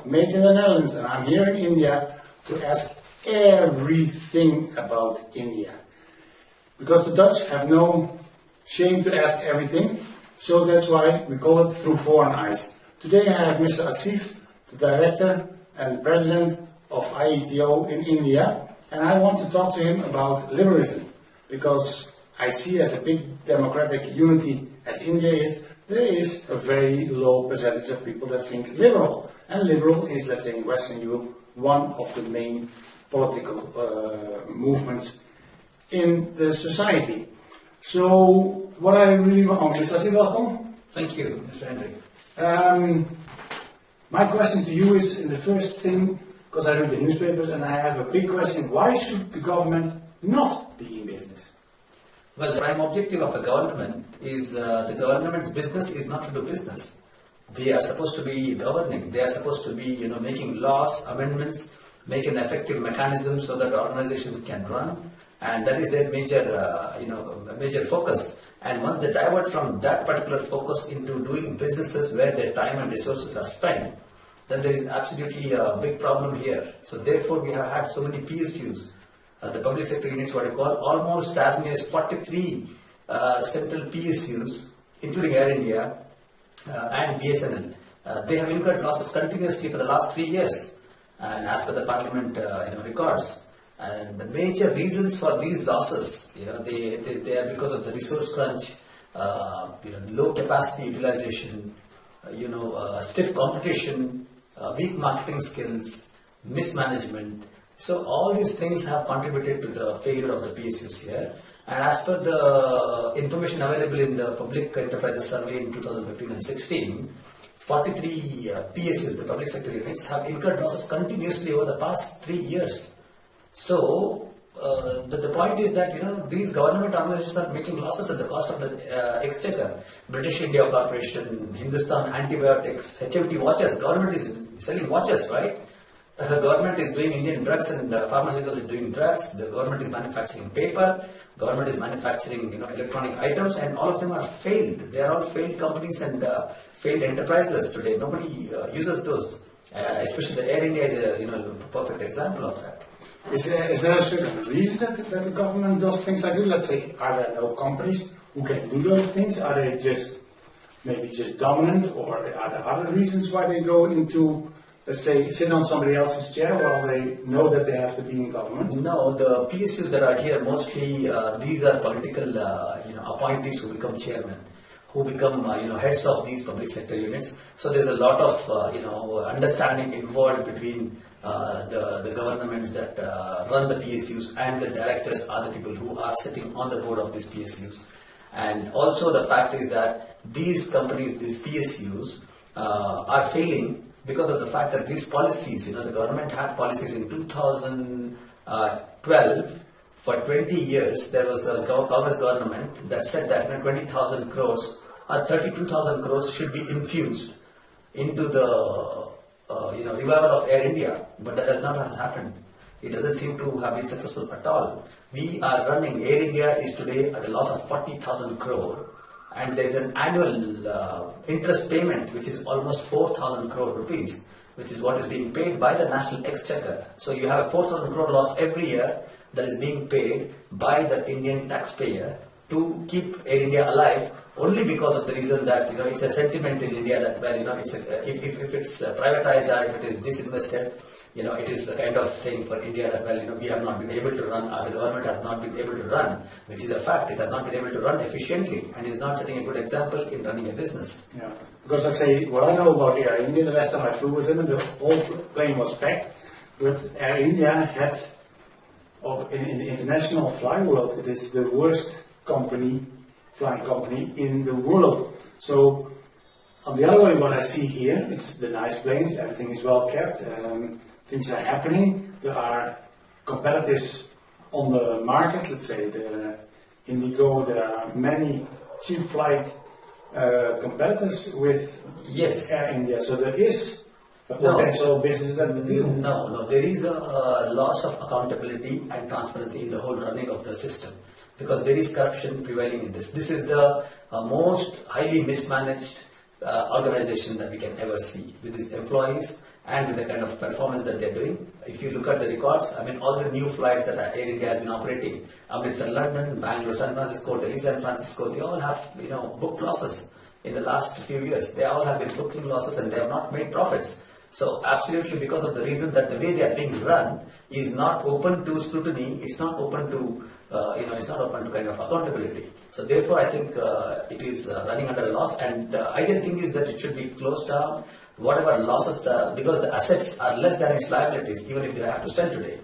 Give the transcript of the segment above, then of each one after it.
myself, made in the Netherlands, and I'm here in India to ask everything about India. Because the Dutch have no shame to ask everything, so that's why we call it Through Foreign Eyes. Today I have Mr. Asif, the Director and President of IETO in India, and I want to talk to him about liberalism, because I see as a big democratic unity as India is, there is a very low percentage of people that think liberal. And liberal is, let's say in Western Europe, one of the main political movements in the society. So, what I really want, Mr. Asif, welcome. Thank you, Mr. Henry. My question to you is, in the first thing, because I read the newspapers and I have a big question, why should the government not be in business? Well, the prime objective of a government is the government's business is not to do business. They are supposed to be governing. They are supposed to be, making laws, amendments, make an effective mechanism so that organizations can run, and that is their major focus. And once they divert from that particular focus into doing businesses where their time and resources are spent, then there is absolutely a big problem here. So therefore, we have had so many PSUs. The public sector units, what I call, almost as many as 43 central PSUs, including Air India and BSNL. They have incurred losses continuously for the last 3 years, and as per the Parliament records. And the major reasons for these losses, they are because of the resource crunch, low capacity utilization, stiff competition, weak marketing skills, mismanagement. So all these things have contributed to the failure of the PSUs here. And as per the information available in the Public Enterprises Survey in 2015 and 16, 43 PSUs, the public sector units, have incurred losses continuously over the past 3 years. So the point is that these government organizations are making losses at the cost of the exchequer. British India Corporation, Hindustan Antibiotics, HFT watches. Government is selling watches, right? The government is doing Indian drugs, and pharmaceuticals is doing drugs. The government is manufacturing paper. Government is manufacturing electronic items, and all of them are failed. They are all failed companies and failed enterprises today. Nobody uses those. Especially the Air India is a perfect example of that. Is there a certain reason that the government does things like this? Let's say, are there no companies who can do those things? Are they maybe just dominant, or are there other reasons why they go into, let's say, sit on somebody else's chair while they know that they have to be in government? No, the PSUs that are here, mostly these are political appointees who become chairmen, who become heads of these public sector units. So there's a lot of understanding involved between the governments that run the PSUs, and the directors are the people who are sitting on the board of these PSUs. And also the fact is that these companies, these PSUs are failing because of the fact that these policies, the government had policies in 2012. For 20 years, there was a Congress government that said that 20,000 crores or 32,000 crores should be infused into the revival of Air India, but that has not happened. It doesn't seem to have been successful at all. We are running, Air India is today at a loss of 40,000 crore, and there is an annual interest payment which is almost 4,000 crore rupees, which is what is being paid by the national exchequer. So you have a 4,000 crore loss every year that is being paid by the Indian taxpayer to keep Air India alive, only because of the reason that it's a sentiment in India that if it's privatized or if it is disinvested, it is a kind of thing for India that we have not been able to run, or the government has not been able to run, which is a fact. It has not been able to run efficiently and is not setting a good example in running a business. Yeah, because I say what I know about Air India. The last time I flew with them, the whole plane was packed, but Air India had, in the international flying world, it is the worst flying company in the world. So on the other way, what I see here is the nice planes, everything is well kept, things are happening, there are competitors on the market, let's say the Indigo, there are many cheap flight competitors with Air India, so there is a potential business that deal. No, there is a loss of accountability and transparency in the whole running of the system, because there is corruption prevailing in this. This is the most highly mismanaged organization that we can ever see, with its employees and with the kind of performance that they're doing. If you look at the records, I mean, all the new flights that Air India has been operating, Amritsar, London, Bangalore, San Francisco, Delhi, San Francisco, they all have, booked losses in the last few years. They all have been booking losses and they have not made profits. So absolutely, because of the reason that the way they are being run is not open to scrutiny, it's not open to, it's not open to kind of accountability. So therefore, I think it is running under a loss, and the ideal thing is that it should be closed down. Whatever losses, because the assets are less than its liabilities, even if they have to sell today.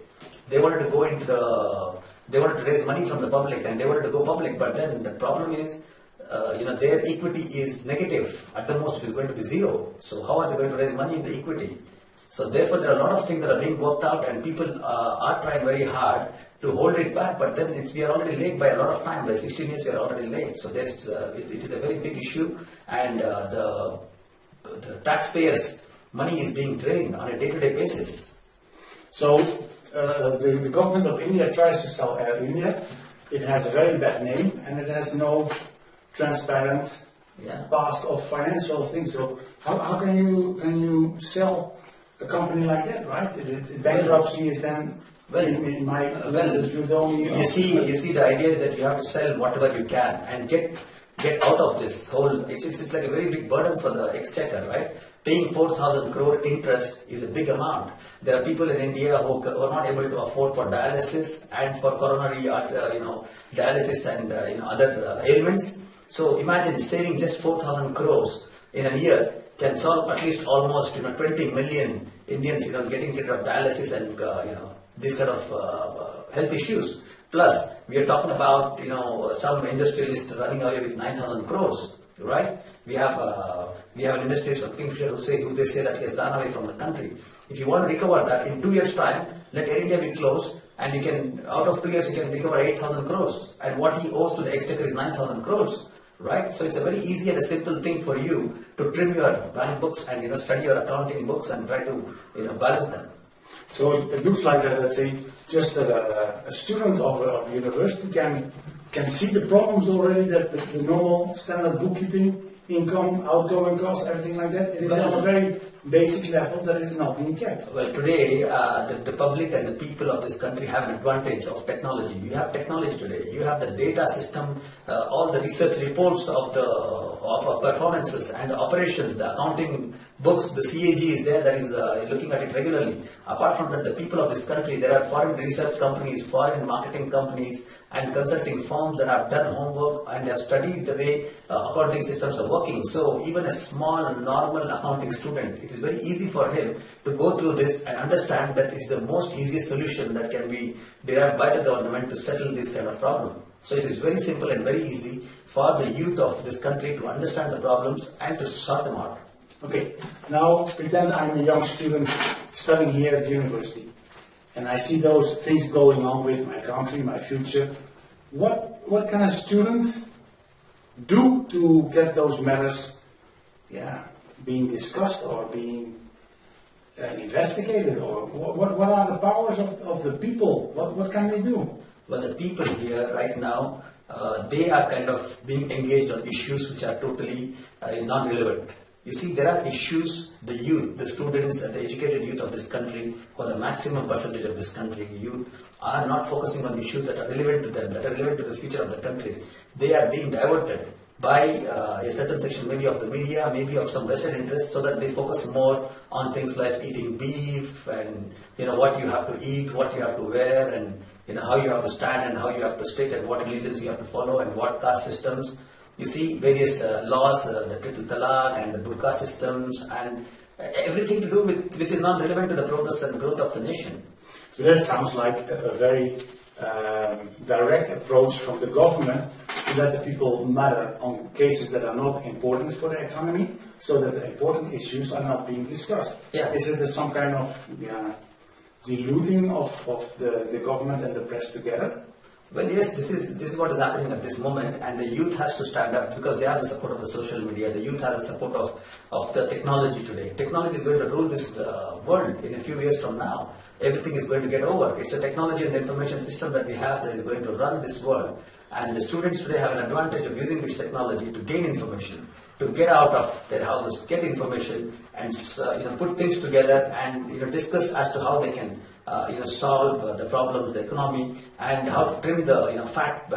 They wanted to go they wanted to raise money from the public, and they wanted to go public, but then the problem is, their equity is negative. At the most, it is going to be zero. So how are they going to raise money in the equity? So therefore, there are a lot of things that are being worked out, and people are trying very hard to hold it back. But then we are already late by a lot of time. By 16 years, we are already late. So it is a very big issue, and the taxpayers' money is being drained on a day-to-day basis. So the government of India tries to sell Air India. It has a very bad name, and it has no transparent past of financial things. So how can you sell a company like that, right? Bankruptcy is then in my you see the idea is that you have to sell whatever you can and get out of this whole. It's like a very big burden for the exchequer, right? Paying 4,000 crore interest is a big amount. There are people in India who are not able to afford for dialysis and for coronary, dialysis and other ailments. So imagine saving just 4,000 crores in a year can solve at least almost 20 million Indians getting rid of dialysis and these kind of health issues. Plus, we are talking about some industrialist running away with 9,000 crores, right? We have an industrialist from Kingfisher who they say that he has run away from the country. If you want to recover that in 2 years' time, let Air India be closed, and you can, out of 2 years, you can recover 8,000 crores, and what he owes to the exchequer is 9,000 crores. Right? So it's a very easy and a simple thing for you to trim your bank books and study your accounting books and try to balance them. So it looks like that, let's say, just that a student of a university can see the problems already, that the normal standard bookkeeping, income, outgoing costs, everything like that. It is on a very basic level that is not being kept. Well, today the public and the people of this country have an advantage of technology. You have technology today. You have the data system, all the research reports of performances and the operations, the accounting books, the CAG is there that is looking at it regularly. Apart from that, the people of this country, there are foreign research companies, foreign marketing companies and consulting firms that have done homework and have studied the way accounting systems are working. So even a small normal accounting student, it is very easy for him to go through this and understand that it's the most easiest solution that can be derived by the government to settle this kind of problem. So it is very simple and very easy for the youth of this country to understand the problems and to sort them out. Okay, now pretend I'm a young student studying here at the university, and I see those things going on with my country, my future. What can a student do to get those matters being discussed or being investigated? Or what are the powers of the people? What can they do? Well, the people here right now, they are kind of being engaged on issues which are totally non-relevant. You see, there are issues, the youth, the students and the educated youth of this country, or the maximum percentage of this country, youth, are not focusing on issues that are relevant to them, that are relevant to the future of the country. They are being diverted by a certain section, maybe of the media, maybe of some Western interests, so that they focus more on things like eating beef and, what you have to eat, what you have to wear, and, how you have to stand and how you have to state and what religions you have to follow and what caste systems. You see various laws, the Triple Talaq and the Burqa systems and everything to do with which is not relevant to the progress and growth of the nation. So that sounds like a very direct approach from the government to let the people matter on cases that are not important for the economy, so that the important issues are not being discussed. Yeah. Is it some kind of diluting of the government and the press together? Well, yes, this is what is happening at this moment, and the youth has to stand up because they have the support of the social media. The youth has the support of the technology today. Technology is going to rule this world in a few years from now. Everything is going to get over. It's a technology and the information system that we have that is going to run this world. And the students today have an advantage of using this technology to gain information. to get out of their houses, get information, and put things together and discuss as to how they can solve the problems of the economy and how to trim the fat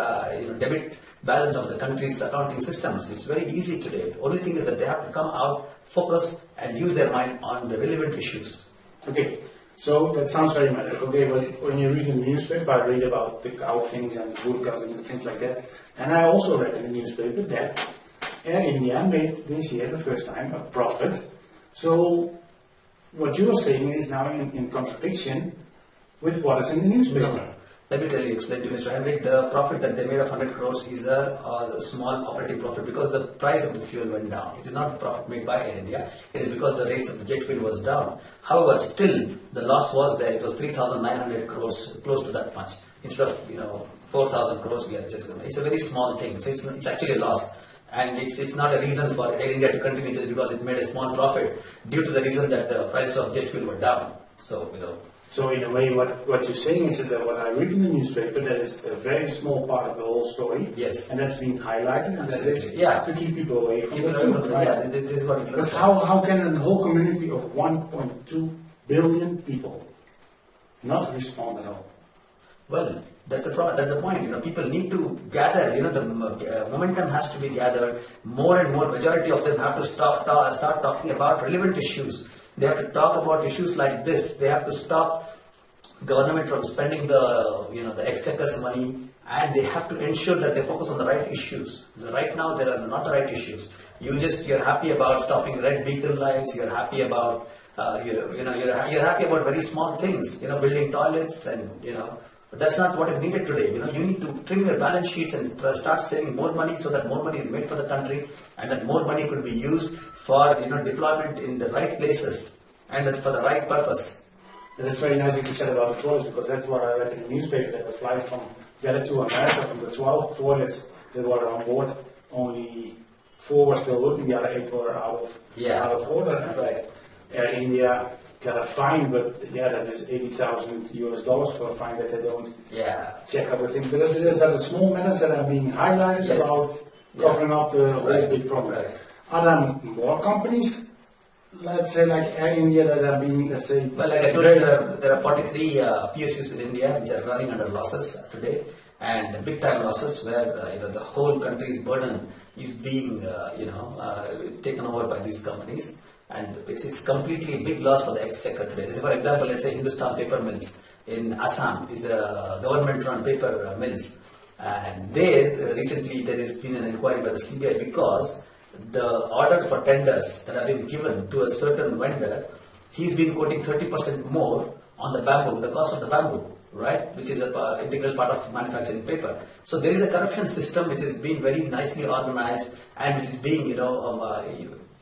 debit balance of the country's accounting systems. It's very easy today. The only thing is that they have to come out, focus, and use their mind on the relevant issues. Okay, so that sounds very matter. Okay, well, when you read in the newspaper, I read about the cow things and the burkas and things like that. And I also read in the newspaper that Air India made this year the first time a profit. So what you are saying is now in contradiction with what is in the newspaper. No. Let me explain to you, Mr. Henrik, the profit that they made of 100 crores is a small operating profit because the price of the fuel went down. It is not the profit made by Air India. It is because the rates of the jet fuel was down. However, still the loss was there. It was 3,900 crores, close to that much. Instead of 4,000 crores, we are just. It's a very small thing. So it's actually a loss. And it's not a reason for Air India to continue just because it made a small profit due to the reason that the prices of jet fuel were down. So, So in a way, what you're saying is that what I read in the newspaper, that is a very small part of the whole story. Yes. And that's been highlighted, and that is to keep people away from the truth. truth. Right? Yeah, this is what it looks Because like. how can a whole community of 1.2 billion people not respond at all? Well, that's the point. People need to gather. The momentum has to be gathered. More and more, majority of them have to start talking about relevant issues. They have to talk about issues like this. They have to stop government from spending the exchequer's money, and they have to ensure that they focus on the right issues. So right now, there are not the right issues. You're happy about stopping red beacon lights. You're happy about you're happy about very small things. Building toilets and But that's not what is needed today. You need to trim your balance sheets and start saving more money so that more money is made for the country and that more money could be used for deployment in the right places and for the right purpose. And that's very nice what you said about the toilets, because that's what I read in the newspaper, that the flight from Delhi to America, from the 12 toilets that were on board, only 4 were still working, the other 8 were out of order. Right. Air India got a fine, but that is $80,000 for a fine that they don't check everything. But these are the small matters that are being highlighted about covering up the whole big problem. Right. Are there more companies, let's say like Air India, that are being, let's say... Well, like I told you, there are 43 PSUs in India which are running under losses today, and big time losses where the whole country's burden is being taken over by these companies. And it's completely a big loss for the exchequer today. For example, let's say Hindustan Paper Mills in Assam is a government-run paper mills. And there, recently there has been an inquiry by the CBI because the order for tenders that have been given to a certain vendor, he's been quoting 30% more on the bamboo, the cost of the bamboo, right? Which is an integral part of manufacturing paper. So there is a corruption system which is being very nicely organized and which is being,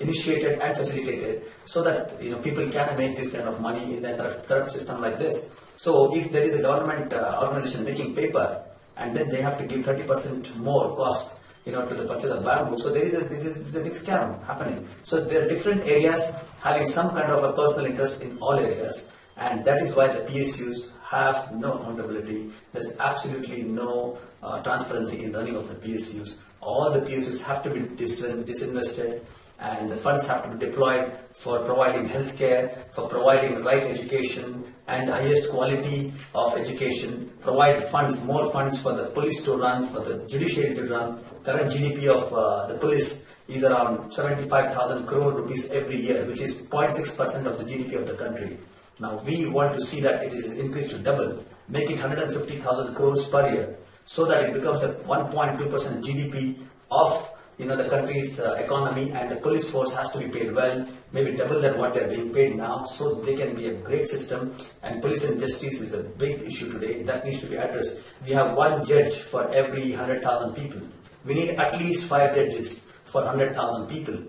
initiated and facilitated so that people can make this kind of money in a corrupt system like this. So if there is a government organization making paper and then they have to give 30% more cost to the purchase of bamboo, so this is a big scam happening. So there are different areas having some kind of a personal interest in all areas, and that is why the PSUs have no accountability. There's absolutely no transparency in running of the PSUs. All the PSUs have to be disinvested, and the funds have to be deployed for providing healthcare, for providing right education and the highest quality of education, provide funds, more funds for the police to run, for the judiciary to run. Current GDP of the police is around 75,000 crore rupees every year, which is 0.6% of the GDP of the country. Now we want to see that it is increased to double, make it 150,000 crores per year, so that it becomes a 1.2% GDP of the country's economy, and the police force has to be paid well, maybe double than what they are being paid now, so they can be a great system. And police and justice is a big issue today that needs to be addressed. We have one judge for every 100,000 people. We need at least 5 judges for 100,000 people.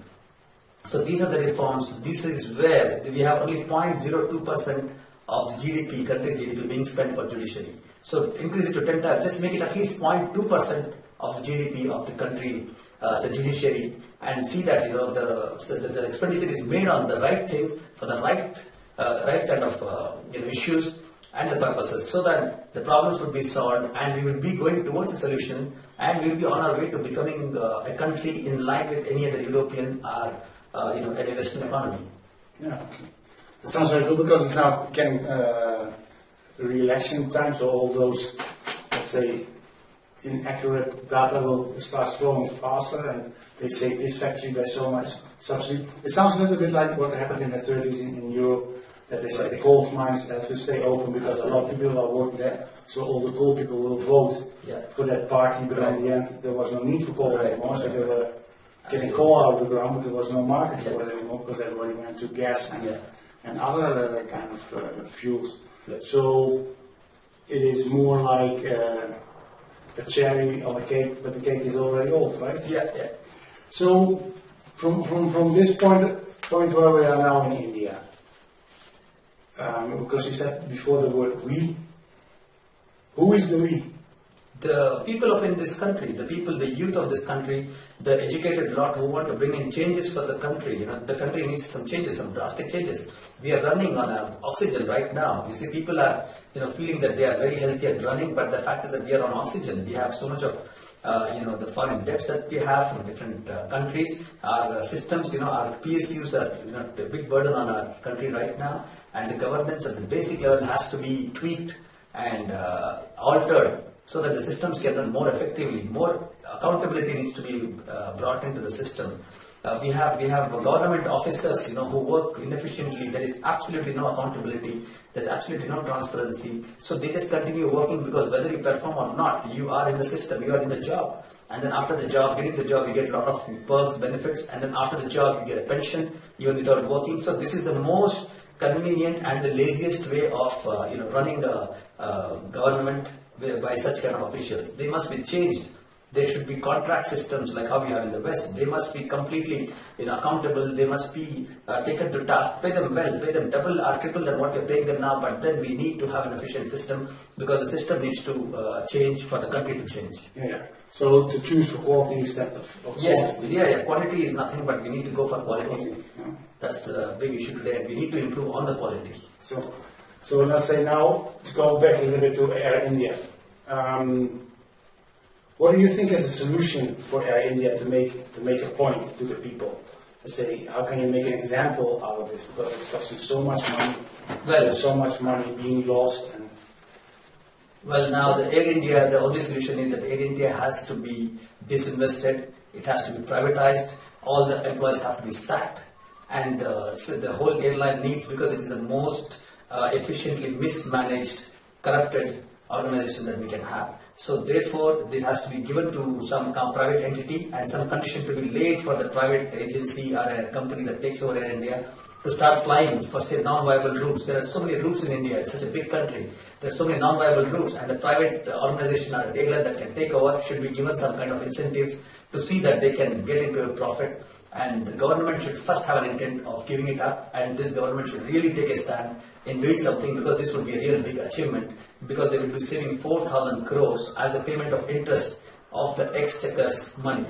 So these are the reforms. This is where we have only 0.02% of the GDP, country's GDP being spent for judiciary. So increase it to 10 times, just make it at least 0.2% of the GDP of the country, the judiciary, and see that the expenditure is made on the right things for the right kind of issues, and the purposes, so that the problems would be solved and we would be going towards a solution, and we will be on our way to becoming a country in line with any other European or any Western economy. Yeah, okay. That sounds very good, because it's now getting re-election time, so all those, let's say, inaccurate data will start flowing faster, and they say this factory by so much subsidy. It sounds a little bit like what happened in the 30s in Europe, that they said the coal mines have to stay open because a lot of people are working there, so all the coal people will vote for that party, but in the end there was no need for coal anymore, so they were getting coal out of the ground, but there was no market for it anymore because everybody went to gas and other kind of fuels. So it is more like a cherry on a cake, but the cake is already old, right? Yeah. So from this point where we are now in India, because you said before the word we, who is the we? The people in this country, the youth of this country, the educated lot who want to bring in changes for the country. The country needs some changes, some drastic changes. We are running on oxygen right now. You see, people are, feeling that they are very healthy at running, but the fact is that we are on oxygen. We have so much of, the foreign debts that we have from different countries. Our systems, our PSUs are, a big burden on our country right now, and the governance at the basic level has to be tweaked and altered, so that the systems can run more effectively. More accountability needs to be brought into the system. We have government officers, who work inefficiently. There is absolutely no accountability. There's absolutely no transparency. So they just continue working, because whether you perform or not, you are in the system, you are in the job. And then after the job, getting the job, you get a lot of perks, benefits, and then after the job, you get a pension, even without working. So this is the most convenient and the laziest way of, running a government by such kind of officials. They must be changed. There should be contract systems like how we have in the West. They must be completely accountable. They must be taken to task. Pay them well, pay them double or triple than what you're paying them now. But then we need to have an efficient system, because the system needs to change for the country to change. Yeah. So to choose for quality instead of yes, quantity. Yeah. Quantity is nothing, but we need to go for quality. Yeah. That's a big issue today, and we need to improve on the quality. So let's say now, to go back a little bit to Air India. What do you think is the solution for Air India to make a point to the people? Let's say, how can you make an example out of this? Because it's costing so much money. There's so much money being lost. Well, now the Air India, the only solution is that Air India has to be disinvested. It has to be privatized. All the employees have to be sacked, and so the whole airline needs, because it is the most efficiently mismanaged, corrupted organization that we can have. So therefore, this has to be given to some private entity, and some condition to be laid for the private agency or a company that takes over Air India to start flying for, say, non-viable routes. There are so many routes in India. It's such a big country. There are so many non-viable routes, and the private organization or airline that can take over should be given some kind of incentives to see that they can get into a profit. And the government should first have an intent of giving it up, and this government should really take a stand in doing something, because this would be a real big achievement, because they will be saving 4,000 crores as a payment of interest of the exchequer's money.